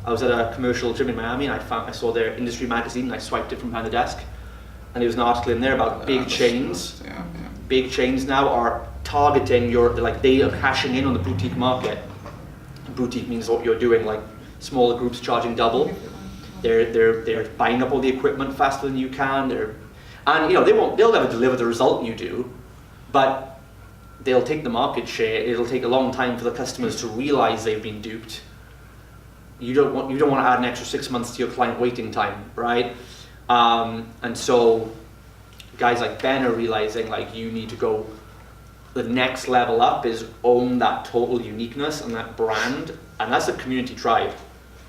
I was at a commercial gym in Miami and I saw their industry magazine and I swiped it from behind the desk. And there was an article in there about big chains. Big chains now are targeting they are cashing in on the boutique market. Boutique means what you're doing, like smaller groups charging double. They're buying up all the equipment faster than you can. They'll never deliver the result you do, but they'll take the market share. It'll take a long time for the customers to realize they've been duped. You don't want to add an extra 6 months to your client waiting time, right? And so guys like Ben are realizing like you need to go the next level up is own that total uniqueness and that brand, and that's a community tribe.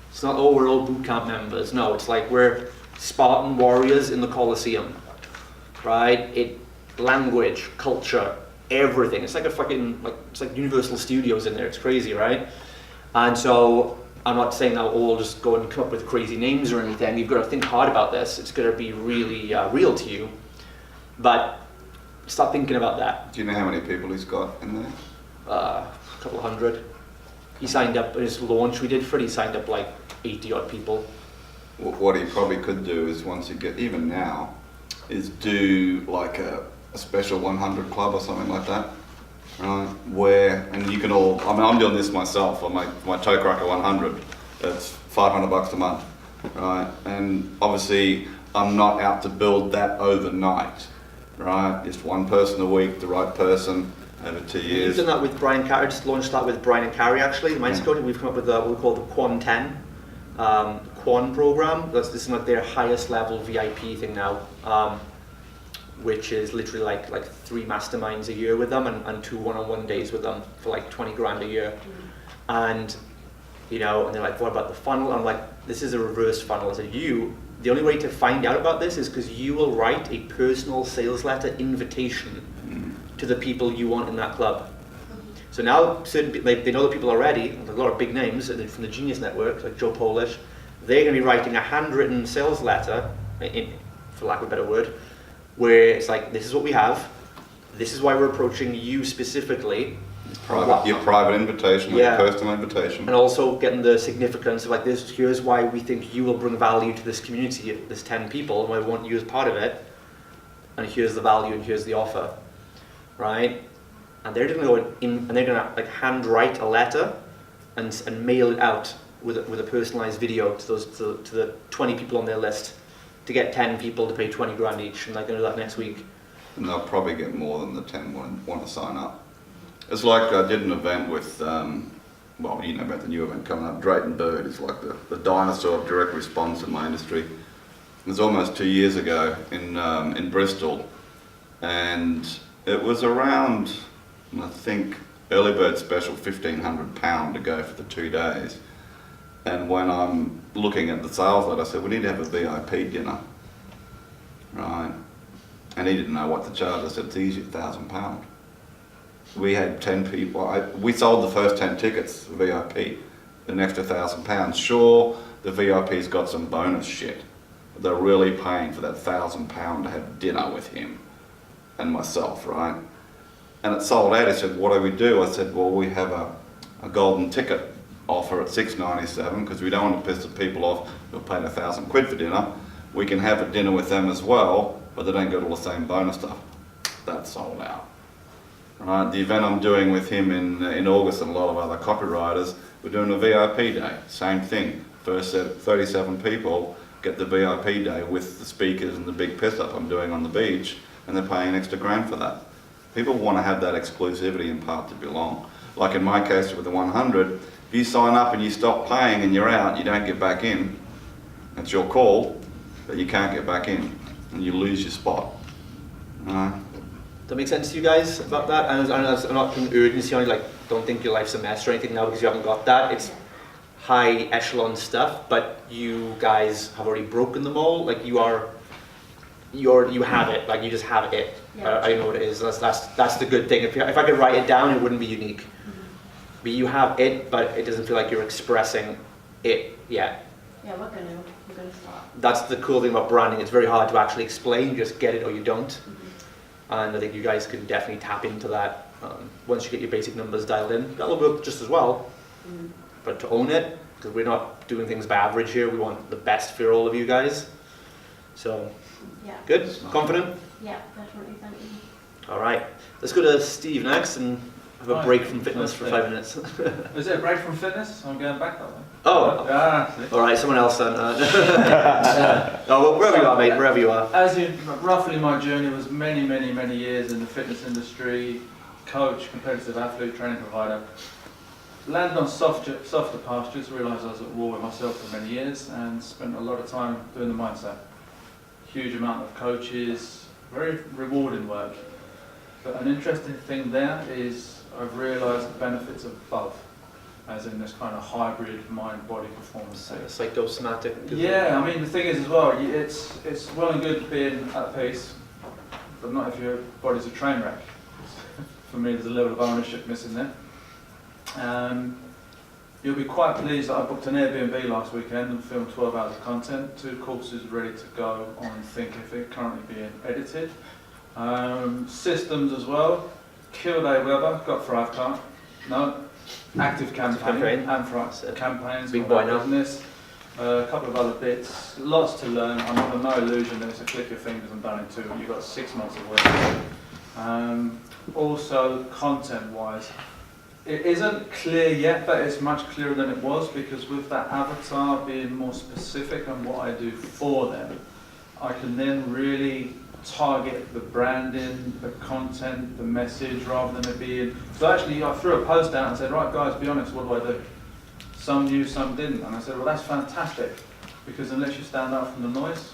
It's not, oh, we're all bootcamp members. No, it's like we're Spartan warriors in the Colosseum, right? Language, culture, everything. It's like it's like Universal Studios in there. It's crazy, right? And so I'm not saying that we'll all just go and come up with crazy names or anything. You've got to think hard about this. It's going to be really real to you. But start thinking about that. Do you know how many people he's got in there? A couple of hundred. He signed up, his launch we did for it, he signed up like 80 odd people. What he probably could do is once you get, even now, is do like a special 100 club or something like that. Right, where, and you can all, I'm doing this myself on my Toe Cracker 100, it's $500 a month, right? And obviously I'm not out to build that overnight, right? Just one person a week, the right person over 2 years. We've done that with Brian Carey, just launched that with Brian and Carey actually, the Mindset Code. We've come up with what we call the Quan 10 Quan program. This is like their highest level VIP thing now. Which is literally like 3 masterminds a year with them and 2 one-on-one days with them for like 20 grand a year. And and they're like, what about the funnel? I'm like, this is a reverse funnel. I said, the only way to find out about this is because you will write a personal sales letter invitation to the people you want in that club. So now they know the people already, a lot of big names from the Genius Network, like Joe Polish, they're going to be writing a handwritten sales letter, for lack of a better word, where it's like, this is what we have, this is why we're approaching you specifically. Your private invitation, your personal invitation. And also getting the significance of like this, here's why we think you will bring value to this community, this 10 people, and I want you as part of it, and here's the value and here's the offer, right? And they're gonna go in, and they're gonna like handwrite a letter and mail it out with a personalized video to the 20 people on their list, to get 10 people to pay 20 grand each, and they're going to do that next week. And they'll probably get more than the 10 want to sign up. It's like I did an event with, well, you know about the new event coming up, Drayton Bird. It's like the dinosaur of direct response in my industry. It was almost 2 years ago in Bristol, and it was around, I think, early bird special, £1,500 to go for the 2 days. And when I'm looking at the sales letter, I said, we need to have a VIP dinner, right? And he didn't know what to charge. I said, it's easy, £1,000. We had 10 people, we sold the first 10 tickets, VIP, an extra £1,000. Sure, the VIP's got some bonus shit, but they're really paying for that £1,000 to have dinner with him and myself, right? And it sold out. He said, what do we do? I said, well, we have a golden ticket offer at $6.97 because we don't want to piss the people off who are paying £1,000 for dinner. We can have a dinner with them as well, but they don't get all the same bonus stuff. That's sold out. Right, the event I'm doing with him in August and a lot of other copywriters, we're doing a VIP day. Same thing. First set of 37 people get the VIP day with the speakers and the big piss up I'm doing on the beach, and they're paying an extra grand for that. People want to have that exclusivity and part to belong. Like in my case with the 100, if you sign up and you stop paying and you're out, you don't get back in, it's your call, but you can't get back in and you lose your spot. Does that make sense to you guys about that? And I'm not putting urgency on you, like don't think your life's a mess or anything now because you haven't got that. It's high echelon stuff, but you guys have already broken them all. Like you have it, like you just have it. Yeah. I know what it is. That's the good thing. If I could write it down, it wouldn't be unique. But you have it, but it doesn't feel like you're expressing it yet. Yeah, we're gonna start. That's the cool thing about branding. It's very hard to actually explain. You just get it or you don't. And I think you guys can definitely tap into that once you get your basic numbers dialed in. That'll work just as well. But to own it, because we're not doing things by average here. We want the best for all of you guys. So, Yeah. good? Confident? Yeah, definitely. Thank you. All right. Let's go to Steve next and have a break from fitness for 5 minutes. Is it a break from fitness? I'm going back that way. Oh. See? All right, someone else then. Oh, well, wherever you are, mate, wherever you are. As you, roughly my journey was many years in the fitness industry, coach, competitive athlete, training provider. Landed on softer pastures, realised I was at war with myself for many years and spent a lot of time doing the mindset. Huge amount of coaches, very rewarding work. But an interesting thing there is I've realised the benefits of both, as in this kind of hybrid mind-body performance state. Psychosomatic. Yeah, I mean the thing is as well, it's well and good being at peace, but not if your body's a train wreck. For me, there's a level of ownership missing there. You'll be quite pleased that I booked an Airbnb last weekend and filmed 12 hours of content, 2 courses ready to go on Thinkific, currently being edited. Systems as well, Kildare Weather, got Thrivecart, no, Active Campaign and Thrive campaigns, big boy now. business, a couple of other bits, lots to learn. I'm under no illusion that it's a click your fingers and done in 2, you've got 6 months of work. Also, content-wise, it isn't clear yet, but it's much clearer than it was, because with that avatar being more specific on what I do for them, I can then really target the branding, the content, the message, rather than it being... So actually I threw a post out and said, right guys, be honest, what do I do? Some knew, some didn't. And I said, well, that's fantastic, because unless you stand out from the noise,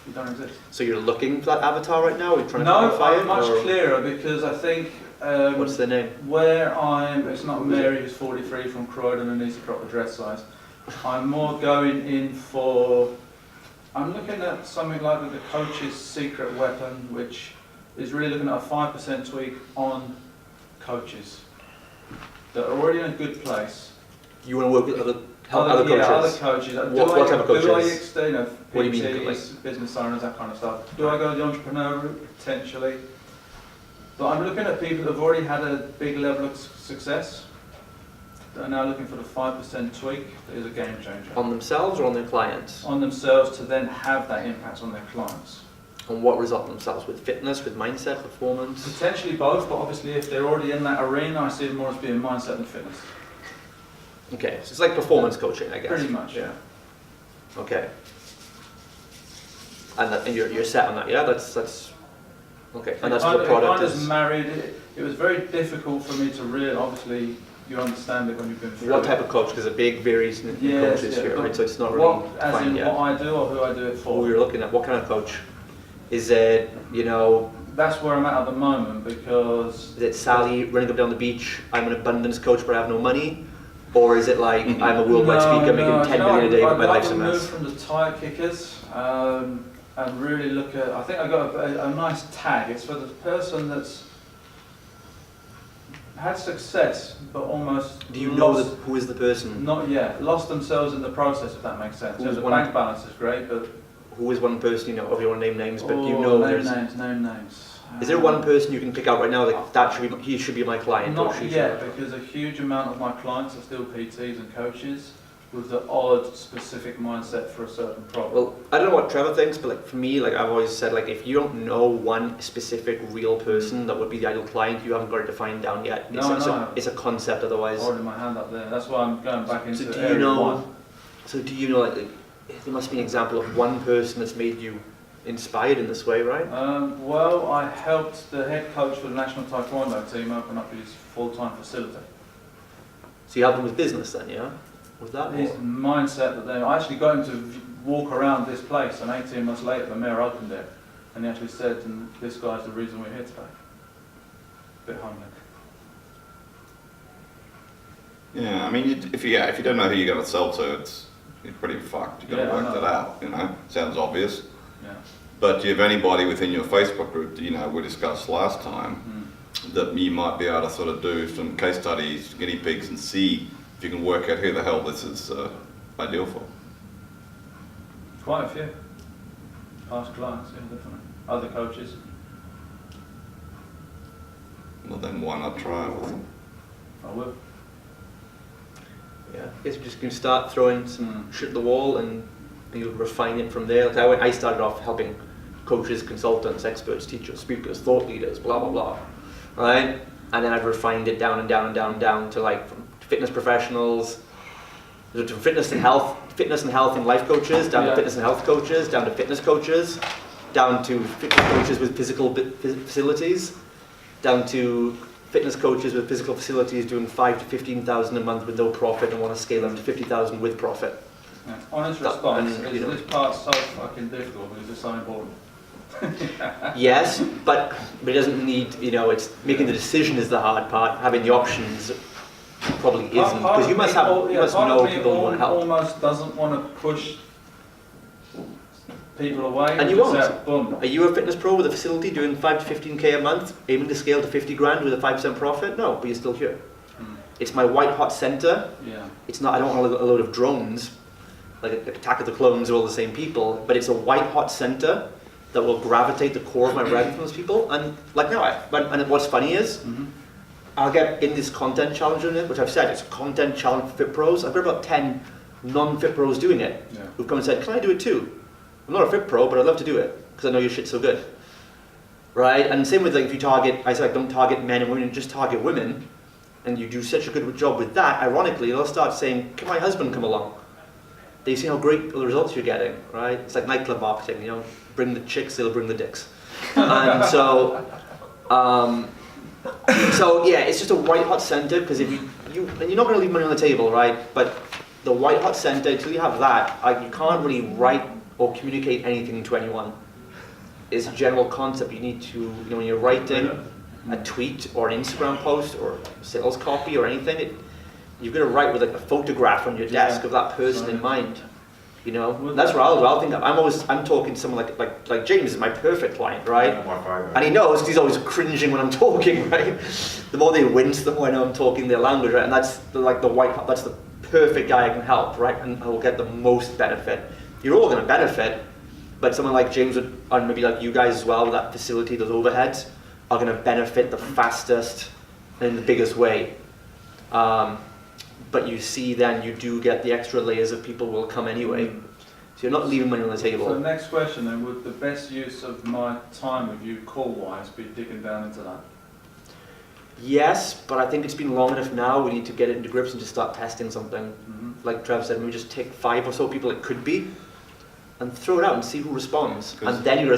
you don't exist. So you're looking for that avatar right now? Are you trying to No, qualify I'm it, much or clearer, because I think... what's their name? Where I'm, it's not Mary who's 43 from Croydon and needs to drop a dress size. I'm more going in for, I'm looking at something like the coach's secret weapon, which is really looking at a 5% tweak on coaches that are already in a good place. You want to work with other coaches? Yeah, other coaches. What type of coaches? Do I extend, What do you mean, PTs, business owners, that kind of stuff? Do I go the entrepreneur route? Potentially. But I'm looking at people that have already had a big level of success, that are now looking for the 5% tweak that is a game changer. On themselves or on their clients? On themselves, to then have that impact on their clients. On what result themselves? With fitness, with mindset, performance? Potentially both, but obviously if they're already in that arena, I see it more as being mindset and fitness. Okay, so it's like performance coaching, I guess. Pretty much. Yeah. Okay. And you're set on that, yeah? That's okay. And that's what the product It is. kind of married. It was very difficult for me to really, obviously, you understand it when you've been through What it. type of coach? Because a big varies in Yes, coaches yeah, here, but right? So it's not what, really as defined in yet. what I do or who I do it for. What you're looking at, what kind of coach? Is it, That's where I'm at the moment, because is it Sally running up down the beach, I'm an abundance coach but I have no money? Or is it like, I'm a worldwide speaker making 10 million a day but my life's a I'd like to mess? move from the tire kickers and really look at, I think I got a nice tag. It's for the person that's had success but almost Do you know lost, who is the person? not yet, lost themselves in the process, if that makes sense. Who's The one- bank balance is great, but... Who is one person, if you want to name names, but you know there's... Name names. Is there one person you can pick out right now that he should be my client? or Not she yet, should? because a huge amount of my clients are still PTs and coaches with the odd specific mindset for a certain problem. Well, I don't know what Trevor thinks, but like for me, like I've always said, like if you don't know one specific real person that would be the ideal client, you haven't got it defined down yet. It's a concept otherwise. Holding my hand up there. That's why I'm going back into do area you know? one. So do you know? Like, there must be an example of one person that's made you inspired in this way, right? Well, I helped the head coach for the national taekwondo team open up his full-time facility. So you helped him with business then, yeah? With that? His or- mindset that I actually got him to walk around this place, and 18 months later the mayor opened it, and he actually said, and this guy's the reason we're here today. Bit homely. Yeah, I mean, if you don't know who you're going to sell to, you're pretty fucked. You've got Yeah, to I work know. that out, Sounds obvious. Yeah. But do you have anybody within your Facebook group, we discussed last time, that you might be able to sort of do some case studies, guinea pigs, and see if you can work out who the hell this is ideal for? Quite a few. Past clients, yeah, definitely. Other coaches. Well, then why not try it with them? I will. Yeah, I guess you just can start throwing some shit at the wall and you'll refine it from there. Like I started off helping coaches, consultants, experts, teachers, speakers, thought leaders, blah blah blah, right? And then I've refined it down and down and down and down to like from fitness professionals, to fitness and health and life coaches, down to fitness and health coaches, down to fitness coaches, down to fitness coaches with physical facilities, down to fitness coaches with physical facilities doing 5 to 15,000 a month with no profit and want to scale them to 50,000 with profit. Yeah. Honest response, is this part so fucking difficult because it's so important? Yes, but it doesn't need, it's making the decision is the hard part, having the options probably isn't, because you must know people who want to help. Almost doesn't want to push people away. And you won't. Are you a fitness pro with a facility doing 5 to 15k a month, aiming to scale to 50 grand with a 5% profit? No, but you're still here. It's my white hot center. Yeah. It's not, I don't want a load of drones, like Attack of the Clones are all the same people, but it's a white hot center that will gravitate the core of my revenue from those people. And like now, and what's funny is, I'll get in this content challenge in it, which I've said, it's a content challenge for fit pros. I've got about 10 non-fit pros doing it, who've come and said, can I do it too? I'm not a fit pro, but I'd love to do it, because I know your shit's so good. Right? And same with like, if you target, I said, don't target men and women, just target women, and you do such a good job with that, ironically, they'll start saying, can my husband come along? They see how great the results you're getting, right? It's like nightclub marketing, bring the chicks, they'll bring the dicks. And so, so yeah, it's just a white hot center, because if and you're not going to leave money on the table, right? But the white hot center, until you have that, you can't really write or communicate anything to anyone. It's a general concept. You need to, when you're writing a tweet or an Instagram post or sales copy or anything, you've got to write with like a photograph on your desk of that person in mind. That's what I'll do. I'll think I'm talking to someone like James is my perfect client, right? And he knows, because he's always cringing when I'm talking, right? The more they wince, the more I know I'm talking their language, right? And that's that's the perfect guy I can help, right? And I will get the most benefit. You're all going to benefit, but someone like James and maybe like you guys as well, with that facility, those overheads, are going to benefit the fastest and in the biggest way. But you see then you do get the extra layers of people will come anyway. So you're not leaving money on the table. So the next question then, would the best use of my time with you call-wise be digging down into that? Yes, but I think it's been long enough now, we need to get it into grips and just start testing something. Like Trev said, maybe just take 5 or so people it could be, and throw it out and see who responds. And then you're